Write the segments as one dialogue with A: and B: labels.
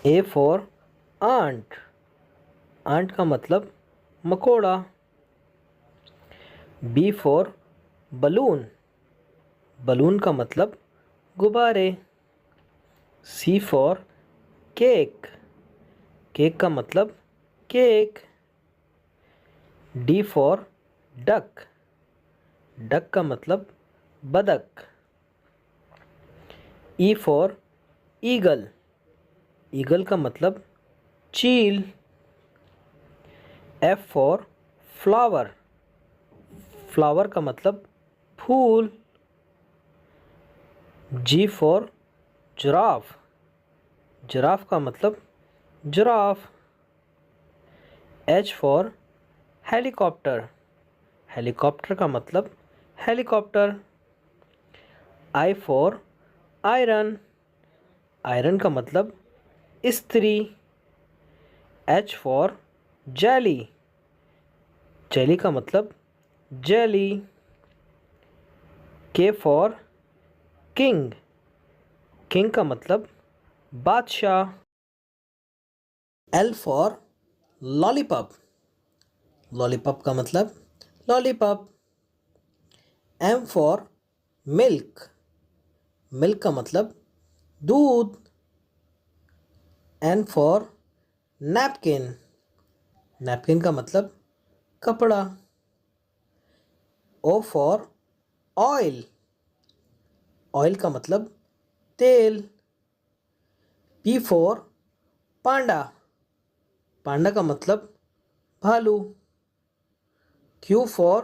A: A for aunt. Aunt का मतलब मकोड़ा। B for balloon. बलून का मतलब गुब्बारे। सी फॉर केक। केक का मतलब cake. D for duck. Duck का मतलब बदक। E for eagle. ईगल का मतलब चील। F for flower. फ्लावर का मतलब फूल। जी फॉर जिराफ। जिराफ का मतलब giraffe. H for helicopter. Helicopter का मतलब helicopter. I for iron. Iron का मतलब इस्त्री। H for jelly. जेली का मतलब जेली। के फॉर किंग। किंग का मतलब बादशाह। L for lollipop. लॉलीपॉप का मतलब lollipop. M for milk. Milk का मतलब दूध। N for napkin. नैपकिन का मतलब कपड़ा। O for oil. ऑयल का मतलब तेल। पी फॉर पांडा। पांडा का मतलब भालू। Q for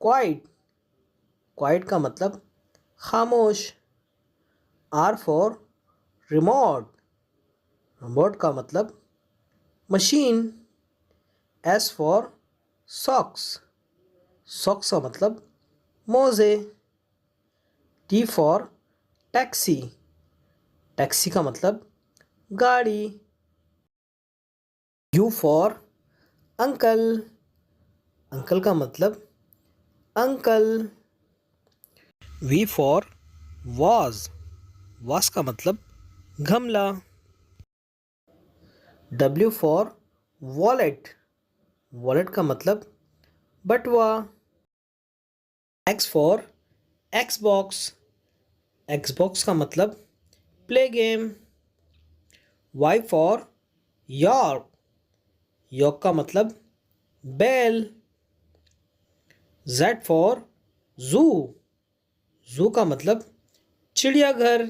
A: quite. क्वाइट का मतलब खामोश। Are for remote. रिमोट का मतलब machine. S for socks. Socks का मतलब मोज़े। T for taxi. टैक्सी का मतलब गाड़ी। U for uncle. अंकल का मतलब uncle. V for vase. Vase का मतलब गमला। W for wallet. वॉलेट का मतलब बटुआ। X for Xbox. एक्सबॉक्स का मतलब play game. Y for York. York का मतलब बैल। जेड फॉर जू। जू का मतलब चिड़ियाघर।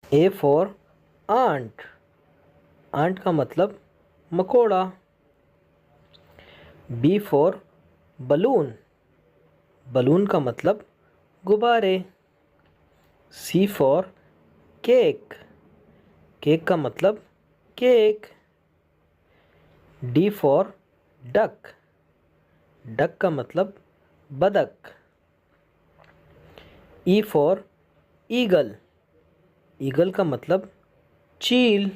A: A for aunt. आंट का मतलब मकोड़ा। B for balloon. बलून का मतलब गुब्बारे। सी फॉर केक। केक का मतलब cake. D for duck. Duck का मतलब बदक। E for eagle. ईगल का मतलब चील।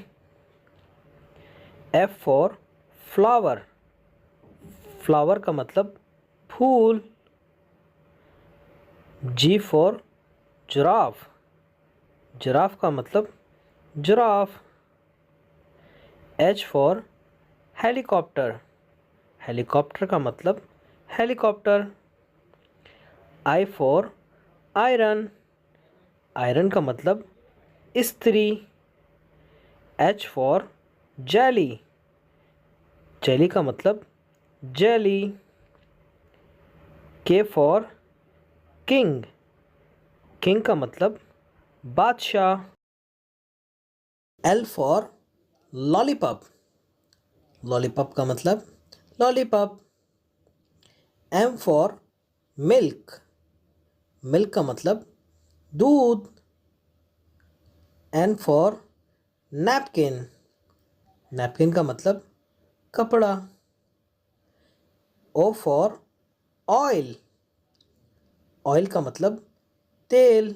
A: F for flower. फ्लावर का मतलब फूल। जी फॉर जिराफ। जिराफ का मतलब giraffe. H for helicopter. Helicopter का मतलब helicopter. I for iron. Iron का मतलब इस्त्री। H for jelly. जेली का मतलब जेली। के फॉर किंग। किंग का मतलब बादशाह। L for lollipop. लॉलीपॉप का मतलब lollipop. M for milk. Milk का मतलब दूध। N for napkin. नैपकिन का मतलब कपड़ा। O for oil. ऑयल का मतलब तेल।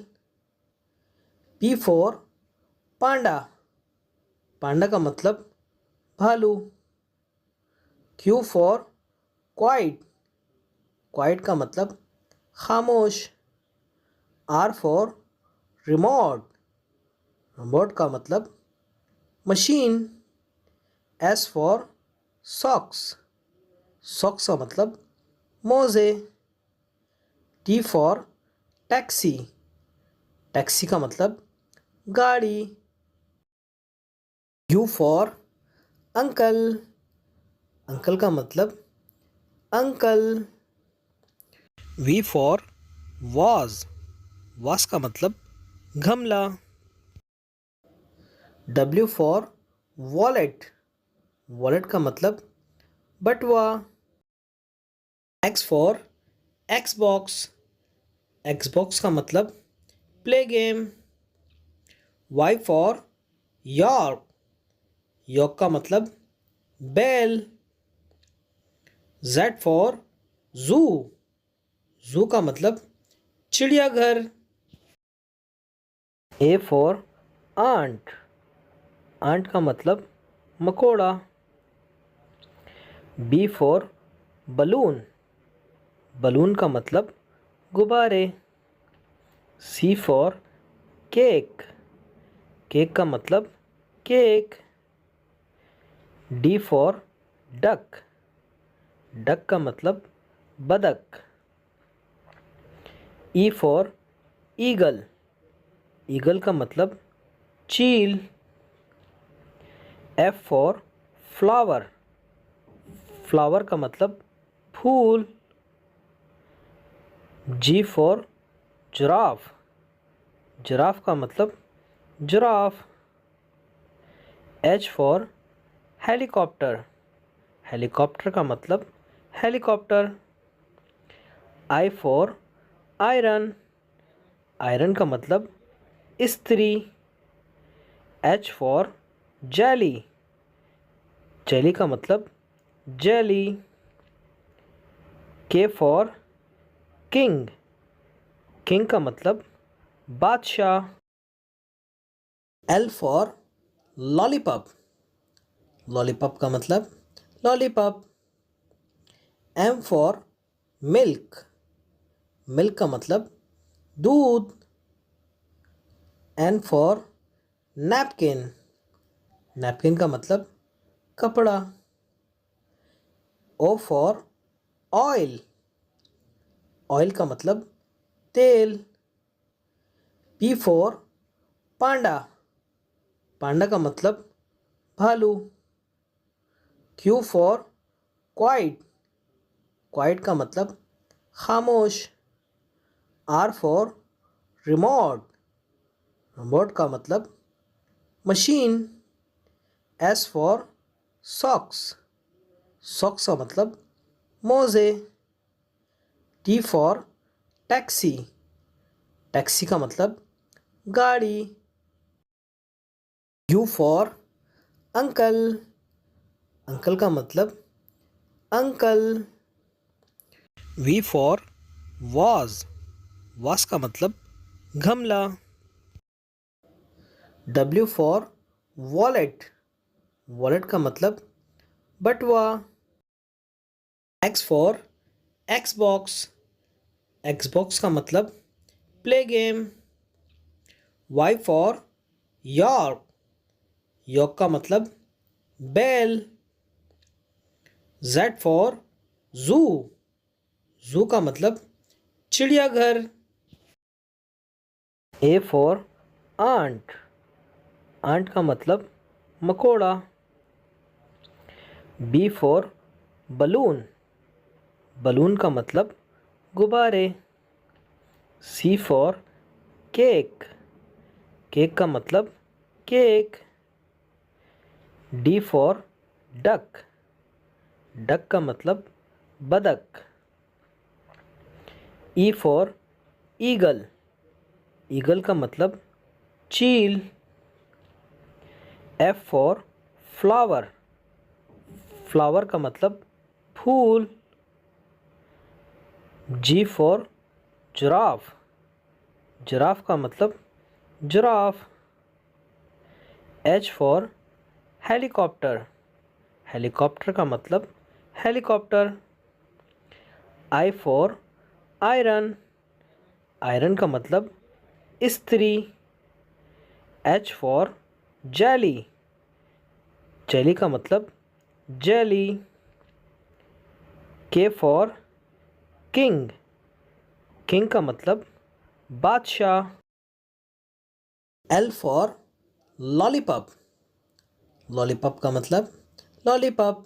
A: पी फॉर पांडा। पांडा का मतलब भालू। Q for quite. क्वाइट का मतलब खामोश। Are for remote. रिमोट का मतलब machine. S for socks, socks का मतलब मोज़े। टी फॉर टैक्सी, टैक्सी का मतलब गाड़ी। यू फॉर अंकल, अंकल का मतलब uncle. V for vase, vase का मतलब गमला। डब्ल्यू फॉर वॉलेट, वॉलेट का मतलब बटुआ। एक्स फॉर एक्सबॉक्स, एक्सबॉक्स का मतलब play game. Y for York, York का मतलब बेल। जेड फॉर जू, जू का मतलब चिड़ियाघर। ए फॉर आंट, आंट का मतलब मकोड़ा। बी फॉर बलून, बलून का मतलब गुब्बारे। सी फॉर केक, केक का मतलब cake. D for duck, duck का मतलब बदक। ई फॉर ईगल, ईगल का मतलब चील। एफ फॉर फ्लावर, फ्लावर का मतलब फूल। जी फॉर जिराफ, जिराफ का मतलब giraffe. H for helicopter, helicopter का मतलब helicopter. I for iron, iron का मतलब इस्त्री। एच फॉर जेली, जेली का मतलब जेली। के फॉर किंग, किंग का मतलब बादशाह। एल फॉर लॉलीपॉप, लॉलीपॉप का मतलब lollipop. M for milk, milk का मतलब दूध। एन फॉर नैपकिन, नैपकिन का मतलब कपड़ा। ओ फॉर ऑयल, ऑयल का मतलब तेल। पी फॉर पांडा, पांडा का मतलब भालू। क्यू फॉर क्वाइट, क्वाइट का मतलब खामोश। आर फॉर रिमोट, रिमोट का मतलब machine. S for socks, socks का मतलब मोज़े। टी फॉर टैक्सी, टैक्सी का मतलब गाड़ी। यू फॉर अंकल, अंकल का मतलब uncle. V for vase, vase का मतलब गमला। डब्ल्यू फॉर वॉलेट, वॉलेट का मतलब बटुआ। एक्स फॉर एक्सबॉक्स, एक्सबॉक्स का मतलब play game. Y for York, York का मतलब बेल। जेड फॉर जू, जू का मतलब चिड़ियाघर। ए फॉर आंट, आंट का मतलब मकोड़ा। बी फॉर बलून, बलून का मतलब गुब्बारे। सी फॉर केक, केक का मतलब cake. D for duck, duck का मतलब बदक। ई फॉर ईगल, ईगल का मतलब चील। एफ फॉर फ्लावर, फ्लावर का मतलब फूल। जी फॉर जिराफ, जिराफ का मतलब giraffe. H for helicopter, helicopter का मतलब helicopter. I for iron, iron का मतलब इस्त्री। एच फॉर जेली, जेली का मतलब जेली। के फॉर किंग, किंग का मतलब बादशाह। एल फॉर लॉलीपॉप, लॉलीपॉप का मतलब lollipop.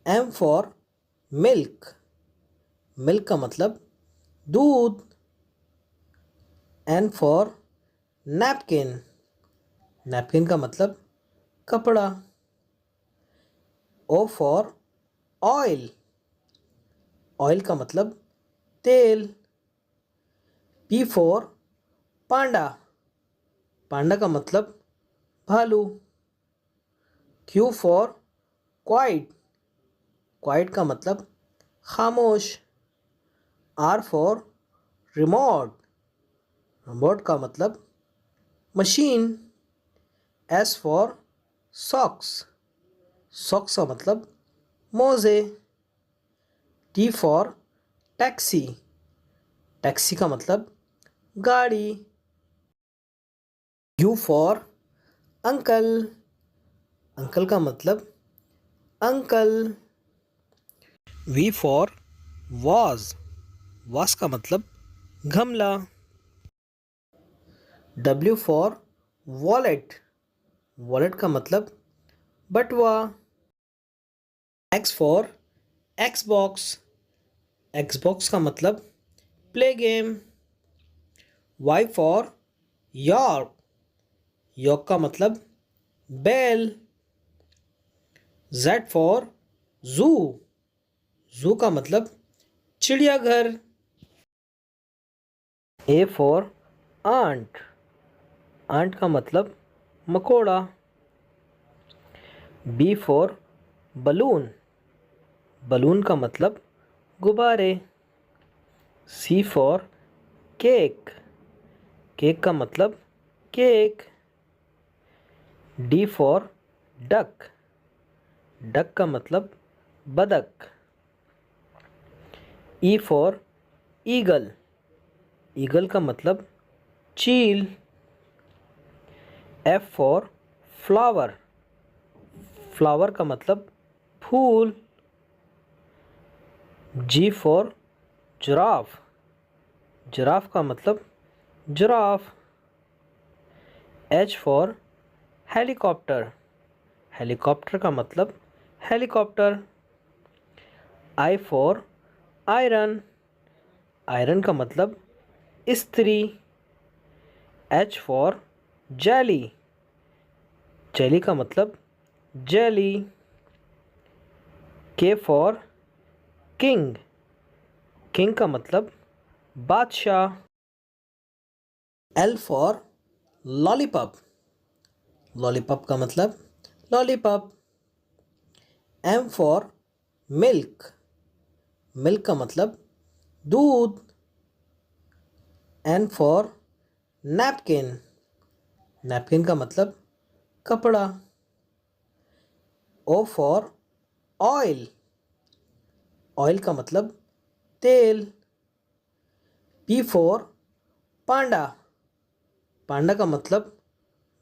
A: M for milk, milk का मतलब दूध। एन फॉर नैपकिन, नैपकिन का मतलब कपड़ा। ओ फॉर ऑयल, ऑयल का मतलब तेल। पी फॉर पांडा, पांडा का मतलब भालू। क्यू फॉर क्वाइट, क्वाइट का मतलब खामोश। आर फॉर रिमोट, रिमोट का मतलब machine. S for socks, socks का मतलब मोज़े। टी फॉर टैक्सी, टैक्सी का मतलब गाड़ी। यू फॉर अंकल, अंकल का मतलब uncle. V for vase, vase का मतलब गमला। डब्ल्यू फॉर वॉलेट, वॉलेट का मतलब बटुआ। एक्स फॉर एक्सबॉक्स, एक्सबॉक्स का मतलब play game. Y for York, York का मतलब बैल। जेड फॉर जू, जू का मतलब चिड़ियाघर। ए फॉर आंट, आंट का मतलब मकोड़ा। बी फॉर बलून, बलून का मतलब गुब्बारे। सी फॉर केक, केक का मतलब cake. D for duck, duck का मतलब बदक। ई फॉर ईगल, ईगल का मतलब चील। एफ फॉर फ्लावर, फ्लावर का मतलब फूल। जी फॉर जिराफ, जिराफ का मतलब giraffe. H for helicopter, helicopter का मतलब helicopter. I for iron, iron का मतलब इस्त्री। एच फॉर जेली, जेली का मतलब जेली। के फॉर किंग, किंग का मतलब बादशाह। एल फॉर लॉलीपॉप, लॉलीपॉप का मतलब lollipop. M for milk, milk का मतलब दूध। एन फॉर नैपकिन, नैपकिन का मतलब कपड़ा। ओ फॉर ऑयल, ऑयल का मतलब तेल। पी फॉर पांडा, पांडा का मतलब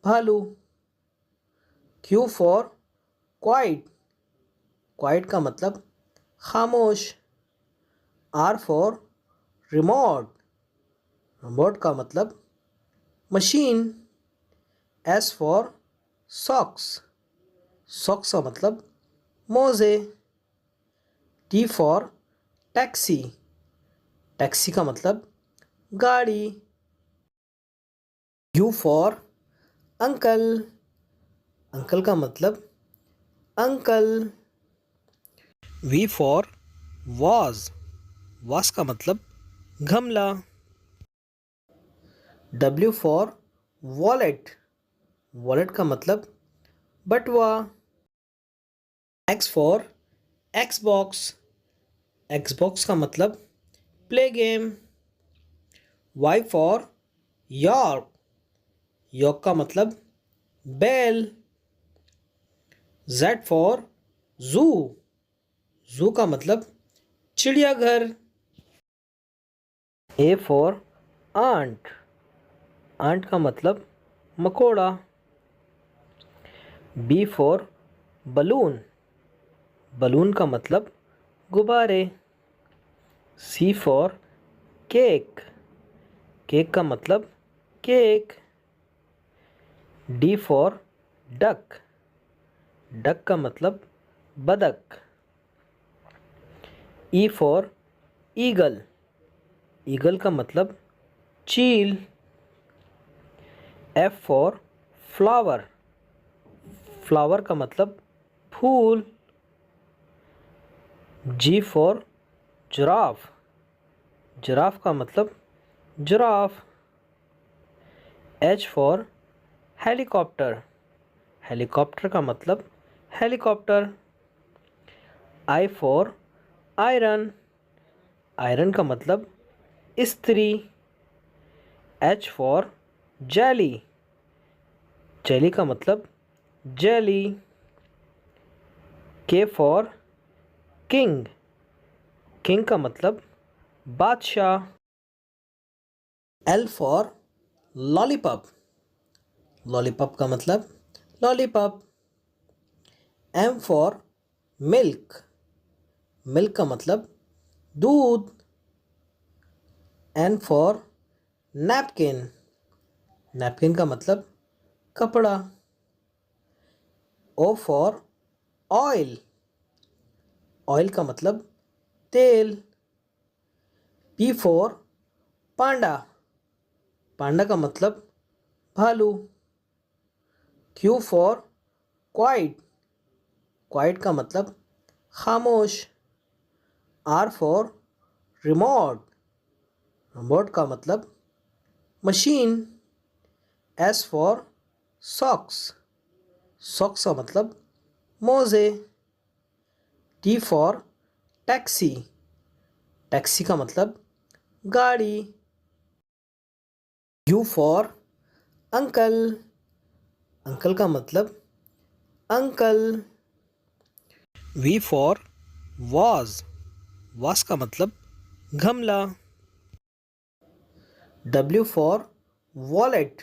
A: भालू। क्यू फॉर क्वाइट, क्वाइट का मतलब खामोश। आर फॉर रिमोट, रिमोट का मतलब machine. S for socks, socks का मतलब मोज़े। टी फॉर टैक्सी, टैक्सी का मतलब गाड़ी। यू फॉर अंकल, अंकल का मतलब uncle. V for vase, vase का मतलब गमला। डब्ल्यू फॉर वॉलेट, वॉलेट का मतलब बटुआ। एक्स फॉर एक्सबॉक्स, एक्सबॉक्स का मतलब play game. Y for York, York का मतलब बैल। जेड फॉर जू, जू का मतलब चिड़ियाघर। ए फॉर आंट, आंट का मतलब मकोड़ा। बी फॉर बलून, बलून का मतलब गुब्बारे। सी फॉर केक, केक का मतलब cake. D for duck, duck का मतलब बदक। ई फॉर ईगल, ईगल का मतलब चील। एफ फॉर फ्लावर, फ्लावर का मतलब फूल। जी फॉर जिराफ, जिराफ का मतलब giraffe. H for helicopter, helicopter का मतलब helicopter. I for iron, iron का मतलब इस्त्री। एच फॉर जेली, जेली का मतलब जेली। के फॉर किंग, किंग का मतलब बादशाह। एल फॉर लॉलीपॉप, लॉलीपॉप का मतलब lollipop. M for milk, milk का मतलब दूध। एन फॉर नैपकिन, नैपकिन का मतलब कपड़ा। ओ फॉर ऑयल, ऑयल का मतलब तेल। पी फॉर पांडा, पांडा का मतलब भालू। क्यू फॉर क्वाइट, क्वाइट का मतलब खामोश। आर फॉर रिमोट, रिमोट का मतलब machine. S for socks, socks का मतलब मोज़े। टी फॉर टैक्सी, टैक्सी का मतलब गाड़ी। यू फॉर अंकल, अंकल का मतलब uncle. V for vase, vase का मतलब गमला। डब्ल्यू फॉर वॉलेट,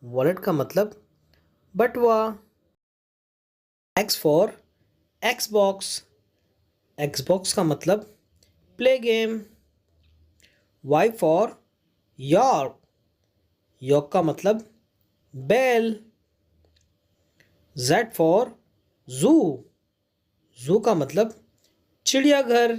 A: वॉलेट का मतलब बटुआ। एक्स फॉर एक्सबॉक्स, एक्सबॉक्स का मतलब play game. Y for York, York का मतलब बैल। जेड फॉर जू, जू का मतलब चिड़ियाघर।